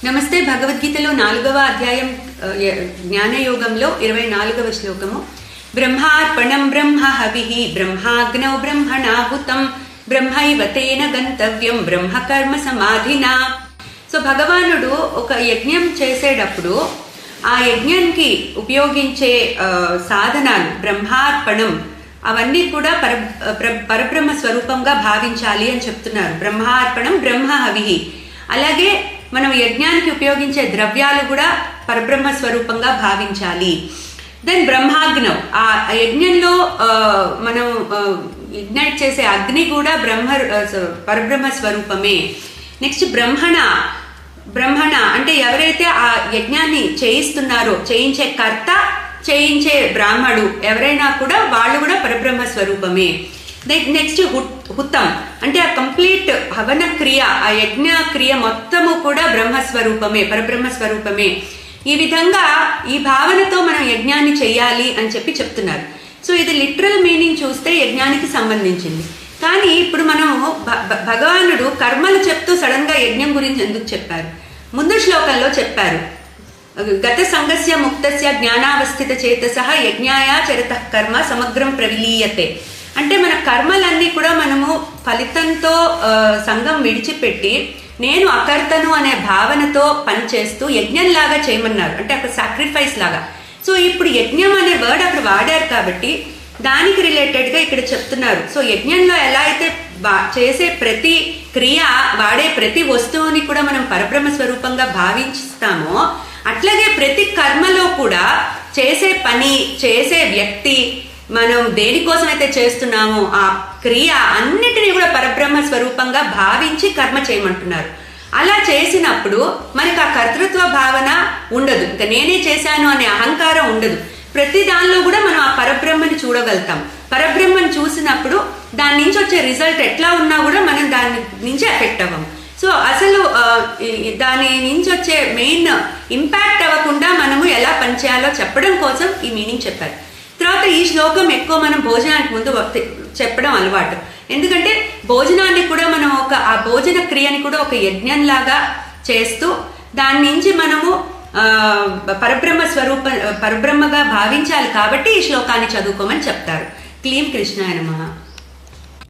నమస్తే. భగవద్గీతలో 4వ అధ్యాయం జ్ఞానయోగంలో 24వ శ్లోకము. బ్రహ్మార్పణం బ్రహ్మ హవిః బ్రహ్మాగ్నౌ బ్రహ్మణాహుతం బ్రహ్మైవ తేన గంతవ్యం బ్రహ్మకర్మ సమాధినా. సో భగవానుడు ఒక యజ్ఞం చేసేటప్పుడు ఆ యజ్ఞానికి ఉపయోగించే సాధనాలు బ్రహ్మార్పణం అవన్నీ కూడా పరబ్రహ్మ స్వరూపంగా భావించాలి అని చెప్తున్నారు. బ్రహ్మార్పణం బ్రహ్మ హవిః. అలాగే మనం యజ్ఞానికి ఉపయోగించే ద్రవ్యాలు కూడా పరబ్రహ్మ స్వరూపంగా భావించాలి. దెన్ బ్రహ్మాగ్నం, ఆ యజ్ఞంలో మనం ఇగ్నైట్ చేసే అగ్ని కూడా పరబ్రహ్మ స్వరూపమే. నెక్స్ట్ బ్రహ్మణ అంటే ఎవరైతే ఆ యజ్ఞాన్ని చేయిస్తున్నారో, చేయించే కర్త, చేయించే బ్రాహ్మడు ఎవరైనా కూడా వాళ్ళు కూడా పరబ్రహ్మ స్వరూపమే. నెక్స్ట్ హుతం అంటే ఆ కంప్లీట్ హవన క్రియ, ఆ యజ్ఞ క్రియ మొత్తము కూడా బ్రహ్మస్వరూపమే, పరబ్రహ్మ స్వరూపమే. ఈ విధంగా ఈ భావనతో మనం యజ్ఞాన్ని చెయ్యాలి అని చెప్తున్నారు. సో ఇది లిటరల్ మీనింగ్ చూస్తే యజ్ఞానికి సంబంధించింది. కానీ ఇప్పుడు మనం భగవానుడు కర్మలు చెప్తూ సడన్ గా యజ్ఞం గురించి ఎందుకు చెప్పారు? ముందు శ్లోకంలో చెప్పారు, గత సంగస్య ముక్తస్య జ్ఞానావస్థిత చేతసః యజ్ఞాయ చరతః కర్మ సమగ్రం ప్రవిలీయతే. అంటే మన కర్మలన్నీ కూడా మనము ఫలితంతో సంఘం విడిచిపెట్టి నేను అకర్తను అనే భావనతో పనిచేస్తూ యజ్ఞంలాగా చేయమన్నారు. అంటే అక్కడ సాక్రిఫైస్ లాగా. సో ఇప్పుడు యజ్ఞం అనే వర్డ్ అక్కడ వాడారు కాబట్టి దానికి రిలేటెడ్గా ఇక్కడ చెప్తున్నారు. సో యజ్ఞంలో ఎలా అయితే చేసే ప్రతి క్రియ, వాడే ప్రతి వస్తువుని కూడా మనం పరబ్రహ్మ స్వరూపంగా భావిస్తామో, అట్లాగే ప్రతి కర్మలో కూడా చేసే పని, చేసే వ్యక్తి, మనం దేనికోసం అయితే చేస్తున్నామో ఆ క్రియ అన్నిటినీ కూడా పరబ్రహ్మ స్వరూపంగా భావించి కర్మ చేయమంటున్నారు. అలా చేసినప్పుడు మనకు ఆ కర్తృత్వ భావన ఉండదు, ఇంకా నేనే చేశాను అనే అహంకారం ఉండదు. ప్రతి దానిలో కూడా మనం ఆ పరబ్రహ్మని చూడగలుగుతాం. పరబ్రహ్మని చూసినప్పుడు దాని నుంచి వచ్చే రిజల్ట్ ఎట్లా ఉన్నా కూడా మనం దాని నుంచి ఎఫెక్ట్ అవ్వము. సో అసలు దాని నుంచి వచ్చే మెయిన్ ఇంపాక్ట్ అవ్వకుండా మనము ఎలా పనిచేయాలో చెప్పడం కోసం ఈ మీనింగ్ చెప్పారు. తర్వాత ఈ శ్లోకం ఎక్కువ మనం భోజనానికి ముందు చెప్పడం అలవాటు. ఎందుకంటే భోజనాన్ని కూడా మనం ఆ భోజన క్రియని కూడా ఒక యజ్ఞంలాగా చేస్తూ దాని నుంచి మనము పరబ్రహ్మగా భావించాలి. కాబట్టి ఈ శ్లోకాన్ని చదువుకోమని చెప్తారు. క్లీం కృష్ణాయ నమః.